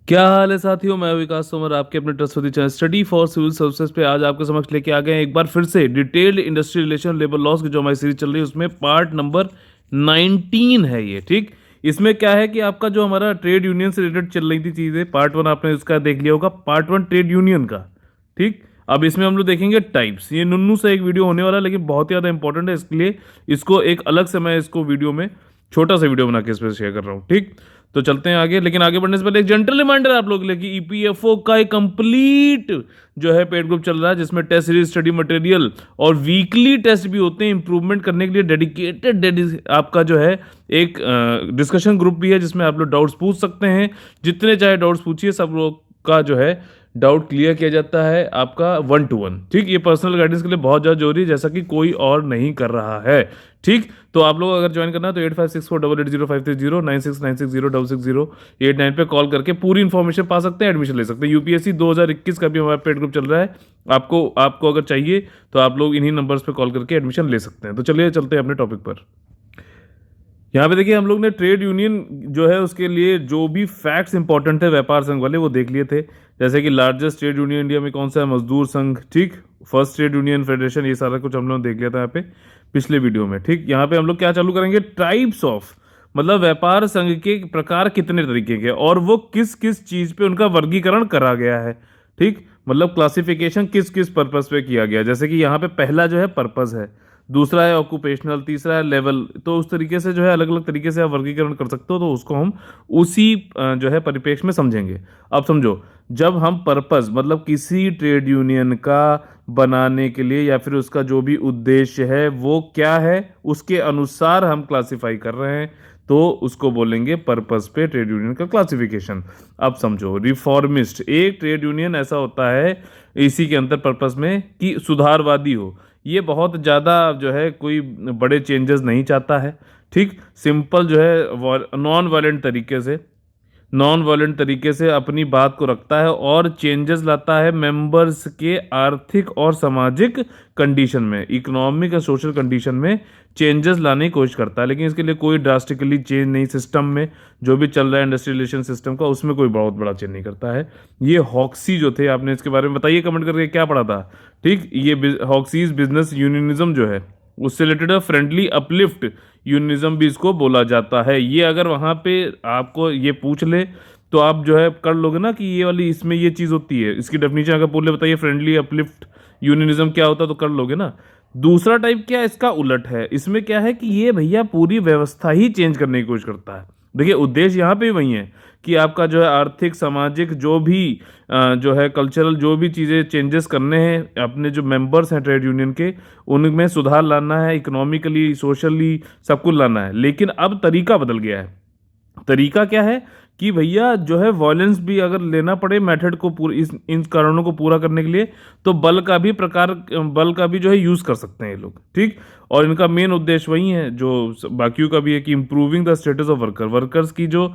क्या हाल है साथियों। मैं विकास तोमर आपके अपने trustworthy channel Study for Civil Services पे आज आपके समक्ष लेके आ गए हैं एक बार फिर से detailed industry relation labour laws की जो हमारी सीरीज चल रही है उसमें पार्ट नंबर 19 है ये। ठीक, इसमें क्या है कि आपका जो हमारा ट्रेड यूनियन से रिलेटेड चल रही थी चीज़ें, पार्ट 1 आपने उसका देख लिया होगा, पार्ट 1 ट्रेड यूनियन का। ठीक, अब इसमें हम लोग देखेंगे टाइप्स। ये नुन्नू से एक वीडियो होने वाला है लेकिन बहुत ही ज़्यादा इंपॉर्टेंट है, इसलिए इसको एक अलग से मैं इसको वीडियो में छोटा सा वीडियो बना के इस पर शेयर कर रहा हूँ। ठीक, तो चलते हैं आगे, लेकिन आगे बढ़ने से पहले एक जेंटल रिमाइंडर आप लोग के लिए कि ईपीएफओ का एक कंप्लीट जो है पेड ग्रुप चल रहा है जिसमें टेस्ट सीरीज, स्टडी मटेरियल और वीकली टेस्ट भी होते हैं इंप्रूवमेंट करने के लिए। डेडिकेटेड आपका जो है एक डिस्कशन ग्रुप भी है जिसमें आप लोग डाउट्स पूछ सकते हैं, जितने चाहे डाउट्स पूछिए, सब लोग का जो है डाउट क्लियर किया जाता है आपका 1 to 1। ठीक, ये पर्सनल गाइडेंस के लिए बहुत ज़्यादा जरूरी है जैसा कि कोई और नहीं कर रहा है। ठीक, तो आप लोग अगर ज्वाइन करना है तो 8564880530 9696066089 पे कॉल करके पूरी इन्फॉर्मेशन पा सकते हैं, एडमिशन ले सकते हैं। यूपीएससी 2021 का भी हमारा पेड ग्रुप चल रहा है, आपको अगर चाहिए तो आप लोग इन्हीं नंबर्स पे कॉल करके एडमिशन ले सकते हैं। तो चलिए चलते हैं अपने टॉपिक पर। यहाँ पे देखिए हम लोग ने ट्रेड यूनियन जो है उसके लिए जो भी फैक्ट्स इंपॉर्टेंट है व्यापार संघ वाले वो देख लिए थे, जैसे कि लार्जेस्ट ट्रेड यूनियन इंडिया में कौन सा है, मजदूर संघ। ठीक, फर्स्ट ट्रेड यूनियन फेडरेशन, ये सारा कुछ हम लोग देख लिया था यहाँ पे पिछले वीडियो में। ठीक, यहाँ पे हम लोग क्या चालू करेंगे, टाइप्स ऑफ, मतलब व्यापार संघ के प्रकार कितने तरीके के और वो किस किस चीज पे उनका वर्गीकरण करा गया है। ठीक, मतलब क्लासिफिकेशन किस किस पर्पस पे किया गया, जैसे कि यहाँ पे पहला जो है पर्पस है, दूसरा है ऑक्यूपेशनल, तीसरा है लेवल। तो उस तरीके से जो है अलग अलग तरीके से आप वर्गीकरण कर सकते हो, तो उसको हम उसी जो है परिप्रेक्ष्य में समझेंगे। अब समझो, जब हम पर्पस मतलब किसी ट्रेड यूनियन का बनाने के लिए या फिर उसका जो भी उद्देश्य है वो क्या है उसके अनुसार हम क्लासिफाई कर रहे हैं तो उसको बोलेंगे पर्पस पे ट्रेड यूनियन का क्लासिफिकेशन। अब समझो, रिफॉर्मिस्ट एक ट्रेड यूनियन ऐसा होता है इसी के अंतर पर्पस में कि सुधारवादी हो, ये बहुत ज़्यादा जो है कोई बड़े चेंजेस नहीं चाहता है। ठीक, सिंपल जो है नॉन वायलेंट तरीके से अपनी बात को रखता है और चेंजेस लाता है मेंबर्स के आर्थिक और सामाजिक कंडीशन में, इकोनॉमिक और सोशल कंडीशन में चेंजेस लाने की कोशिश करता है, लेकिन इसके लिए कोई ड्रास्टिकली चेंज नहीं, सिस्टम में जो भी चल रहा है इंडस्ट्रियल रिलेशन सिस्टम का उसमें कोई बहुत बड़ा चेंज नहीं करता है। ये हॉक्सी जो थे, आपने इसके बारे में बताइए कमेंट करके क्या पढ़ा था। ठीक, ये हॉक्सीज बिजनेस यूनियनिज्म जो है उससे रिलेटेड है, फ्रेंडली अपलिफ्ट यूनिज्म भी इसको बोला जाता है। ये अगर वहाँ पे आपको ये पूछ ले तो आप जो है कर लोगे ना कि ये वाली इसमें ये चीज़ होती है, इसकी डेफिनेशन अगर पूछ ले बताइए फ्रेंडली अपलिफ्ट यूनिज्म क्या होता है तो कर लोगे ना। दूसरा टाइप क्या है, इसका उलट है, इसमें क्या है कि ये भैया पूरी व्यवस्था ही चेंज करने की कोशिश करता है। देखिए उद्देश्य यहाँ पे भी वही है कि आपका जो है आर्थिक सामाजिक जो भी जो है कल्चरल जो भी चीज़ें चेंजेस करने हैं, अपने जो मेंबर्स हैं ट्रेड यूनियन के उनमें सुधार लाना है, इकोनॉमिकली सोशली सब कुछ लाना है। लेकिन अब तरीका बदल गया है। तरीका क्या है कि भैया जो है वॉयलेंस भी अगर लेना पड़े मेथड को इन कारणों को पूरा करने के लिए तो बल का भी जो है यूज़ कर सकते हैं ये लोग। ठीक, और इनका मेन उद्देश्य वही है जो बाकियों का भी है कि improving the status of workers की जो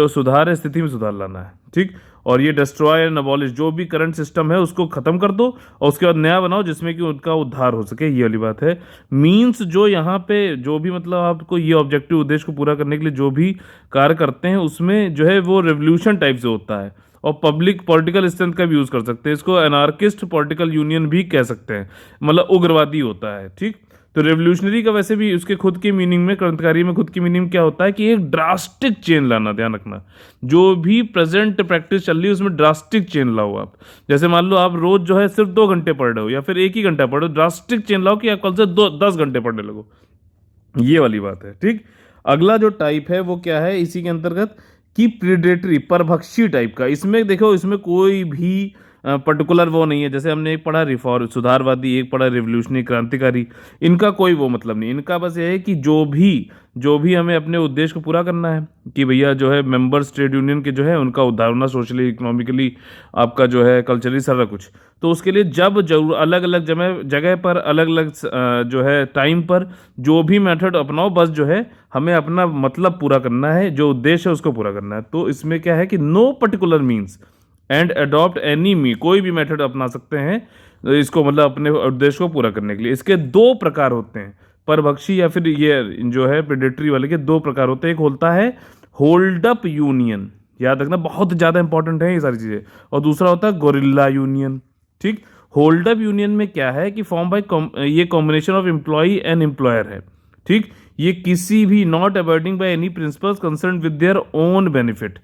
सुधार है, स्थिति में सुधार लाना है। ठीक, और ये डिस्ट्रॉय एंड अबॉलिश जो भी करंट सिस्टम है उसको खत्म कर दो और उसके बाद नया बनाओ जिसमें कि उनका उद्धार हो सके, ये वाली बात है। मीन्स जो यहाँ पे जो भी मतलब आपको ये ऑब्जेक्टिव उद्देश्य को पूरा करने के लिए जो भी कार्य करते हैं उसमें जो है वो रेवोल्यूशन टाइप से होता है और पब्लिक पॉलिटिकल स्ट्रेंथ का भी यूज़ कर सकते हैं, इसको एनार्किस्ट पॉलिटिकल यूनियन भी कह सकते हैं, मतलब उग्रवादी होता है। ठीक, तो रेवोल्यूशनरी का वैसे भी उसके खुद की मीनिंग में, क्रांतिकारी में खुद की मीनिंग क्या होता है कि एक ड्रास्टिक चेंज लाना, ध्यान रखना जो भी प्रेजेंट प्रैक्टिस चल रही है उसमें ड्रास्टिक चेंज लाओ आप। जैसे मान लो आप रोज जो है सिर्फ 2 घंटे पढ़ रहे हो या फिर 1 ही घंटा पढ़ रहे हो, ड्रास्टिक चेंज लाओ कि आप कल से 10 घंटे पढ़ने लगो, ये वाली बात है। ठीक, अगला जो टाइप है वो क्या है इसी के अंतर्गत कि प्रीडेटरी परभक्षी टाइप का। इसमें देखो इसमें कोई भी पर्टिकुलर वो नहीं है, जैसे हमने एक पढ़ा रिफॉर्म सुधारवादी, एक पढ़ा रिवोल्यूशनरी क्रांतिकारी, इनका कोई वो मतलब नहीं, इनका बस ये है कि जो भी हमें अपने उद्देश्य को पूरा करना है कि भैया जो है मेंबर्स ट्रेड यूनियन के जो है उनका उद्धार होना, सोशली इकोनॉमिकली आपका जो है कल्चरली सारा कुछ, तो उसके लिए जब जरूर अलग अलग जगह पर अलग अलग जो है टाइम पर जो भी मेथड अपनाओ, बस जो है हमें अपना मतलब पूरा करना है, जो उद्देश्य है उसको पूरा करना है। तो इसमें क्या है कि no particular means and adopt any कोई भी मेथड अपना सकते हैं इसको, मतलब अपने उद्देश्य को पूरा करने के लिए। इसके 2 प्रकार होते हैं, परभक्षी या फिर ये जो है प्रेडेटरी वाले के 2 प्रकार होते हैं। एक होता है होल्ड अप यूनियन, याद रखना, बहुत ज़्यादा इंपॉर्टेंट है ये सारी चीज़ें। और दूसरा होता है गोरिल्ला यूनियन। ठीक, होल्ड अप यूनियन में क्या है कि फॉर्म बाय ये combination of employ and employer है। ठीक, ये किसी भी not avoiding by any principles concern with their own benefit.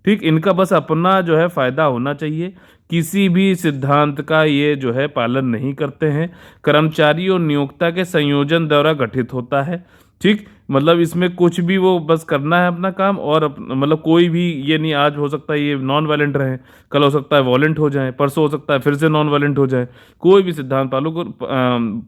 ठीक, इनका बस अपना जो है फायदा होना चाहिए, किसी भी सिद्धांत का ये जो है पालन नहीं करते हैं। कर्मचारी और नियोक्ता के संयोजन द्वारा गठित होता है। ठीक, मतलब इसमें कुछ भी वो बस करना है अपना काम, और मतलब कोई भी ये नहीं, आज हो सकता है ये नॉन वायलेंट रहे, कल हो सकता है वॉलेंट हो जाए, परसों हो सकता है फिर से नॉन वायलेंट हो जाए। कोई भी सिद्धांत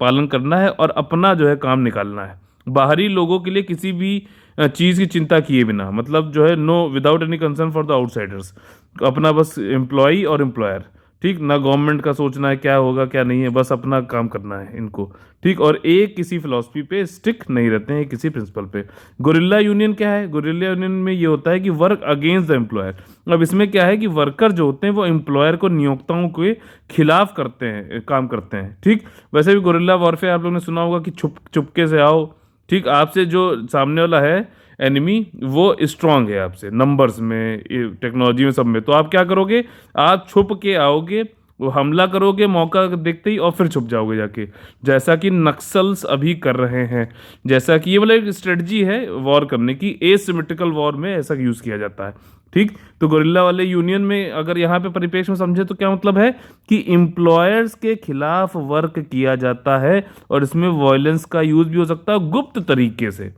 पालन करना है और अपना जो है काम निकालना है, बाहरी लोगों के लिए किसी भी चीज़ की चिंता किए बिना, मतलब जो है no without any concern for the outsiders, अपना बस एम्प्लॉई और एम्प्लॉयर। ठीक, ना गवर्नमेंट का सोचना है क्या होगा क्या नहीं है, बस अपना काम करना है इनको। ठीक, और एक किसी फिलॉसफी पे स्टिक नहीं रहते हैं, किसी प्रिंसिपल पे। गोरिल्ला यूनियन क्या है? गोरिल्ला यूनियन में ये होता है कि वर्क अगेंस्ट द एम्प्लॉयर। अब इसमें क्या है कि वर्कर जो होते हैं वो एम्प्लॉयर को, नियोक्ताओं के खिलाफ करते हैं, काम करते हैं। ठीक, वैसे भी गोरिल्ला वॉरफेयर आप लोगों ने सुना होगा कि चुपके से आओ। ठीक, आपसे जो सामने वाला है एनिमी, वो स्ट्रांग है आपसे नंबर्स में, टेक्नोलॉजी में, सब में, तो आप क्या करोगे? आप छुप के आओगे, वो हमला करोगे मौका देखते ही, और फिर छुप जाओगे जाके, जैसा कि नक्सल्स अभी कर रहे हैं। जैसा कि ये मतलब एक स्ट्रेटजी है वॉर करने की, एसिमेट्रिकल वॉर में ऐसा यूज़ किया जाता है। ठीक, तो गोरिल्ला वाले यूनियन में अगर यहाँ पे परिप्रेक्ष्य में समझे तो क्या मतलब है कि एम्प्लॉयर्स के खिलाफ वर्क किया जाता है, और इसमें वॉयलेंस का यूज भी हो सकता है, गुप्त तरीके से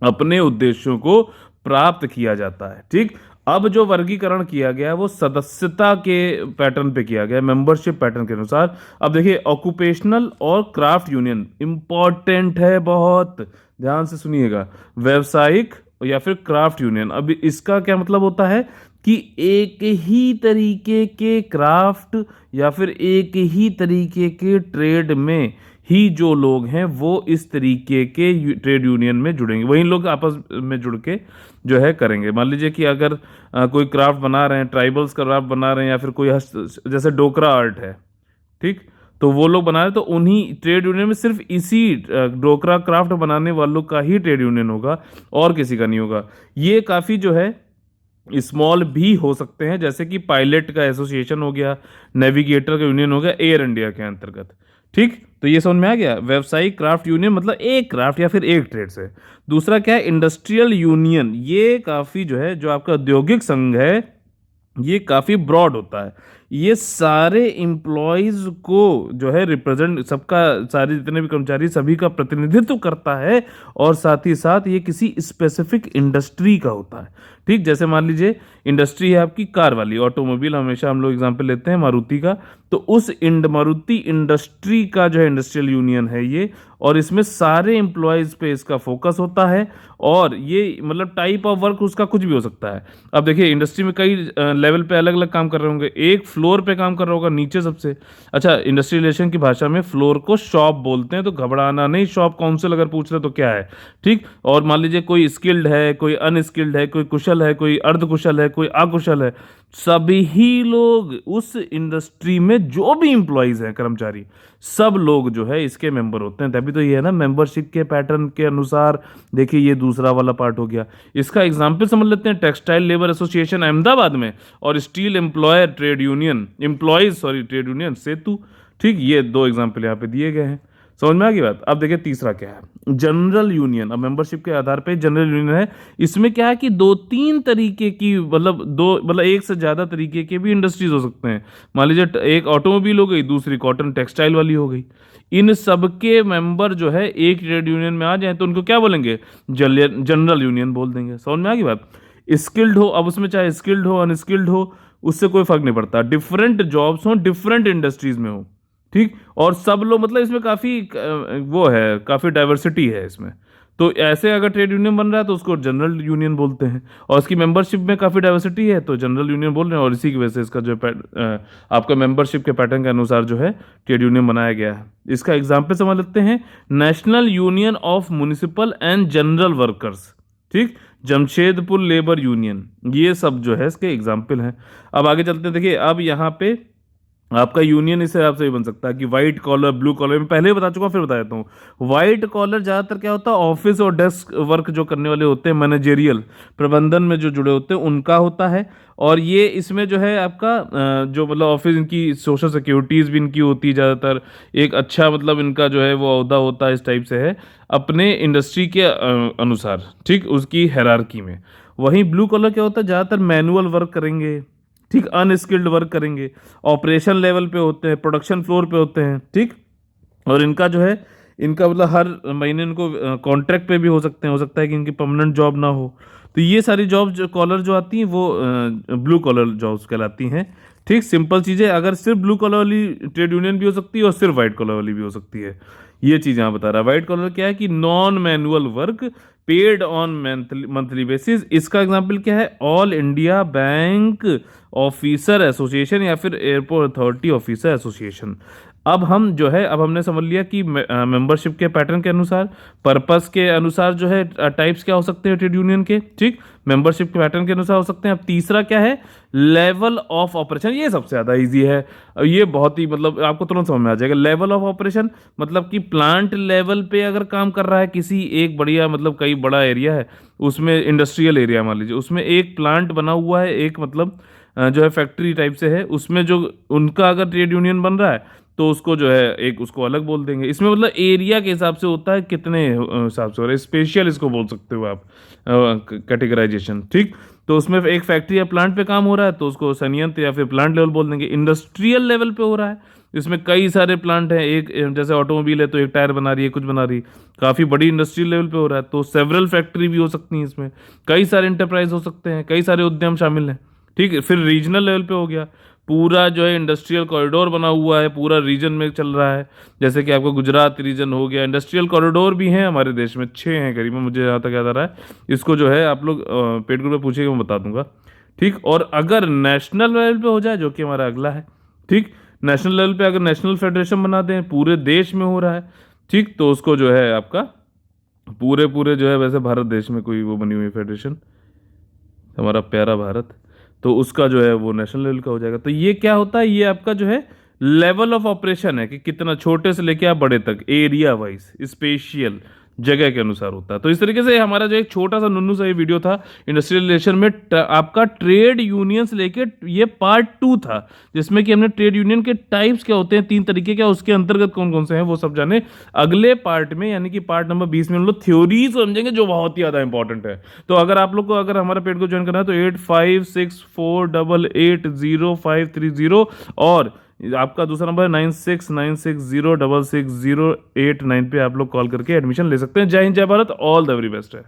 अपने उद्देश्यों को प्राप्त किया जाता है। ठीक, अब जो वर्गीकरण किया गया है वो सदस्यता के पैटर्न पे किया गया है, मेंबरशिप पैटर्न के अनुसार। अब देखिए, ऑक्यूपेशनल और क्राफ्ट यूनियन इंपॉर्टेंट है, बहुत ध्यान से सुनिएगा। व्यवसायिक या फिर क्राफ्ट यूनियन, अब इसका क्या मतलब होता है कि एक ही तरीके के क्राफ्ट या फिर एक ही तरीके के ट्रेड में ही जो लोग हैं वो इस तरीके के ट्रेड यूनियन में जुड़ेंगे, वही लोग आपस में जुड़ के जो है करेंगे। मान लीजिए कि अगर कोई क्राफ्ट बना रहे हैं, ट्राइबल्स का क्राफ्ट बना रहे हैं, या फिर कोई जैसे डोकरा आर्ट है, ठीक, तो वो लोग बना रहे हैं, तो उन्हीं ट्रेड यूनियन में सिर्फ इसी डोकरा क्राफ्ट बनाने वालों का ही ट्रेड यूनियन होगा, और किसी का नहीं होगा। ये काफ़ी जो है स्मॉल भी हो सकते हैं, जैसे कि पायलट का एसोसिएशन हो गया, नेविगेटर का यूनियन हो गया एयर इंडिया के अंतर्गत। ठीक, तो ये समझ में आ गया। व्यावसायिक क्राफ्ट यूनियन मतलब एक क्राफ्ट या फिर एक ट्रेड से। दूसरा क्या है? Industrial union. ये काफ़ी जो है, जो आपका औद्योगिक संघ है, ये काफ़ी ब्रॉड होता है। ये सारे एम्प्लॉयज़ को जो है रिप्रेजेंट, सबका, सारे जितने भी कर्मचारी, सभी का प्रतिनिधित्व करता है, और साथ ही साथ ये किसी स्पेसिफिक इंडस्ट्री का होता है। ठीक, जैसे मान लीजिए इंडस्ट्री है आपकी कार वाली, ऑटोमोबाइल, हमेशा हम लोग एग्जांपल लेते हैं मारुति का, तो उस मारुति इंडस्ट्री का जो है इंडस्ट्रियल यूनियन है ये, और इसमें सारे एम्प्लॉयज़ पे इसका फोकस होता है, और ये मतलब टाइप ऑफ वर्क उसका कुछ भी हो सकता है। अब देखिए, इंडस्ट्री में कई लेवल पे अलग अलग काम कर रहे होंगे, एक फ्लोर पे काम कर रहा होगा नीचे सबसे। अच्छा, इंडस्ट्रियलाइजेशन की भाषा में फ्लोर को शॉप बोलते हैं, तो घबराना नहीं, शॉप काउंसिल अगर पूछ रहे तो क्या है। ठीक, और मान लीजिए कोई स्किल्ड है, कोई अनस्किल्ड है, कोई कुशल है, कोई अर्धकुशल है, कोई अकुशल है, सभी ही लोग उस इंडस्ट्री में जो भी इंप्लॉइज हैं, कर्मचारी, सब लोग जो है इसके मेंबर होते हैं। तभी तो ये है ना, मेंबरशिप के पैटर्न के अनुसार। देखिए, ये दूसरा वाला पार्ट हो गया। इसका एग्जाम्पल समझ लेते हैं, टेक्सटाइल लेबर एसोसिएशन अहमदाबाद में, और steel employer trade union, trade union सेतु। ठीक, ये दो एग्जाम्पल यहाँ पे दिए गए हैं। समझ में आ गई बात। अब देखिए तीसरा क्या है, जनरल यूनियन। अब मेंबरशिप के आधार पे जनरल यूनियन है। इसमें क्या है कि दो तीन तरीके की, मतलब एक से ज़्यादा तरीके के भी इंडस्ट्रीज हो सकते हैं। मान लीजिए एक ऑटोमोबाइल हो गई, दूसरी कॉटन टेक्सटाइल वाली हो गई। इन सबके मेंबर जो है एक ट्रेड यूनियन में आ जाए तो उनको क्या बोलेंगे? जनरल यूनियन बोल देंगे। समझ में आ गई बात। स्किल्ड हो, अब उसमें चाहे स्किल्ड हो, अनस्किल्ड हो, उससे कोई फर्क नहीं पड़ता, डिफरेंट जॉब्स हो, डिफरेंट इंडस्ट्रीज में हो। ठीक, और सब लोग, मतलब इसमें काफ़ी वो है, काफ़ी डाइवर्सिटी है इसमें। तो ऐसे अगर ट्रेड यूनियन बन रहा है तो उसको जनरल यूनियन बोलते हैं, और इसकी मेंबरशिप में काफ़ी डाइवर्सिटी है तो जनरल यूनियन बोल रहे हैं, और इसी की वजह से इसका जो आपका मेंबरशिप के पैटर्न के अनुसार जो है ट्रेड यूनियन बनाया गया है। इसका एग्जाम्पल समझ लेते हैं, national union of municipal and general workers. ठीक, जमशेदपुर लेबर यूनियन, ये सब जो है इसके एग्जाम्पल हैं। अब आगे चलते हैं। देखिए, अब यहाँ पे आपका यूनियन इस हिसाब से भी बन सकता है कि व्हाइट कॉलर, ब्लू कॉलर, मैं पहले ही बता चुका हूं, फिर बता देता हूँ। व्हाइट कॉलर ज़्यादातर क्या होता है, ऑफिस और डेस्क वर्क जो करने वाले होते हैं, मैनेजेरियल प्रबंधन में जो जुड़े होते हैं उनका होता है। और ये इसमें जो है आपका जो मतलब ऑफिस, इनकी सोशल सिक्योरिटीज़ भी इनकी होती है ज़्यादातर, एक अच्छा मतलब इनका जो है वो ओहदा होता है, इस टाइप से है अपने इंडस्ट्री के अनुसार, ठीक, उसकी हायरार्की में। वहीं ब्लू कॉलर क्या होता है, ज़्यादातर मैनुअल वर्क करेंगे, ठीक, अनस्किल्ड वर्क करेंगे, ऑपरेशन लेवल पे होते हैं, प्रोडक्शन फ्लोर पे होते हैं, ठीक। और इनका जो है, इनका मतलब हर महीने इनको कॉन्ट्रैक्ट पे भी हो सकते हैं, हो सकता है कि इनकी परमानेंट जॉब ना हो। तो ये सारी जॉब जो कॉलर जो आती हैं वो ब्लू कॉलर जॉब्स कहलाती हैं, ठीक। सिंपल चीज़ें, अगर सिर्फ ब्लू कॉलर वाली ट्रेड यूनियन भी हो सकती है और सिर्फ वाइट कॉलर वाली भी हो सकती है। ये चीज़ यहाँ बता रहा है। वाइट कॉलर क्या है कि non manual work paid on monthly basis. इसका एग्जांपल क्या है, all India bank officer association या फिर एयरपोर्ट अथॉरिटी ऑफिसर एसोसिएशन। अब हम जो है, अब हमने समझ लिया कि मेंबरशिप के पैटर्न के अनुसार, पर्पस के अनुसार जो है टाइप्स क्या हो सकते हैं ट्रेड यूनियन के, ठीक, मेंबरशिप के पैटर्न के अनुसार हो सकते हैं। अब तीसरा क्या है, लेवल ऑफ ऑपरेशन। ये सबसे ज़्यादा इजी है, ये बहुत ही मतलब आपको तुरंत समझ में आ जाएगा। लेवल ऑफ ऑपरेशन मतलब कि प्लांट लेवल पे अगर काम कर रहा है किसी एक बढ़िया, मतलब कई बड़ा एरिया है, उसमें इंडस्ट्रियल एरिया मान लीजिए, उसमें एक प्लांट बना हुआ है, एक मतलब जो है फैक्ट्री टाइप से है, उसमें जो उनका अगर ट्रेड यूनियन बन रहा है तो उसको जो है एक उसको अलग बोल देंगे। इसमें मतलब एरिया के हिसाब से होता है, कितने हिसाब से हो रहा है, स्पेशल इसको बोल सकते हो आप, कैटेगराइजेशन, ठीक। तो उसमें एक फैक्ट्री या प्लांट पे काम हो रहा है तो उसको संयंत्र या फिर प्लांट लेवल बोल देंगे। इंडस्ट्रियल लेवल पे हो रहा है, इसमें कई सारे प्लांट हैं, एक जैसे ऑटोमोबाइल है तो एक टायर बना रही है, कुछ बना रही, काफ़ी बड़ी इंडस्ट्रियल लेवल पे हो रहा है तो सेवरल फैक्ट्री भी हो सकती हैं इसमें, कई सारे इंटरप्राइज हो सकते हैं, कई सारे उद्यम शामिल हैं, ठीक है। फिर रीजनल लेवल पे हो गया, पूरा जो है इंडस्ट्रियल कॉरिडोर बना हुआ है, पूरा रीजन में चल रहा है, जैसे कि आपको गुजरात रीजन हो गया। इंडस्ट्रियल कॉरिडोर भी हैं हमारे देश में, 6 हैं करीबन, मुझे यहाँ तक याद आ रहा है। इसको जो है आप लोग पेड ग्रुप में पूछेंगे, मैं बता दूंगा, ठीक। और अगर नेशनल लेवल पे हो जाए, जो कि हमारा अगला है, ठीक, नेशनल लेवल पे अगर नेशनल फेडरेशन बना दें, पूरे देश में हो रहा है, ठीक, तो उसको जो है आपका पूरे पूरे जो है, वैसे भारत देश में कोई वो बनी हुई फेडरेशन, हमारा प्यारा भारत, तो उसका जो है वो नेशनल लेवल का हो जाएगा। तो ये क्या होता है, ये आपका जो है लेवल ऑफ ऑपरेशन है कि कितना छोटे से लेके आप बड़े तक, एरिया वाइज, स्पेशियल जगह के अनुसार होता है। तो इस तरीके से हमारा जो एक छोटा सा नुन्नू सा ये वीडियो था इंडस्ट्रियल रिलेशन में, आपका ट्रेड यूनियन से लेके, ये पार्ट 2 था, जिसमें कि हमने ट्रेड यूनियन के टाइप्स क्या होते हैं, 3 तरीके क्या, उसके अंतर्गत कौन कौन से हैं वो सब जाने। अगले पार्ट में यानी कि पार्ट नंबर 20 में हम लोग थ्योरी समझेंगे, जो बहुत ही ज़्यादा इंपॉर्टेंट है। तो अगर आप लोग को अगर हमारे पेड को ज्वाइन करना है तो 8564880530, और आपका दूसरा नंबर है 9696066089 पे आप लोग कॉल करके एडमिशन ले सकते हैं। जय हिंद, जय Bharat, all the very best है।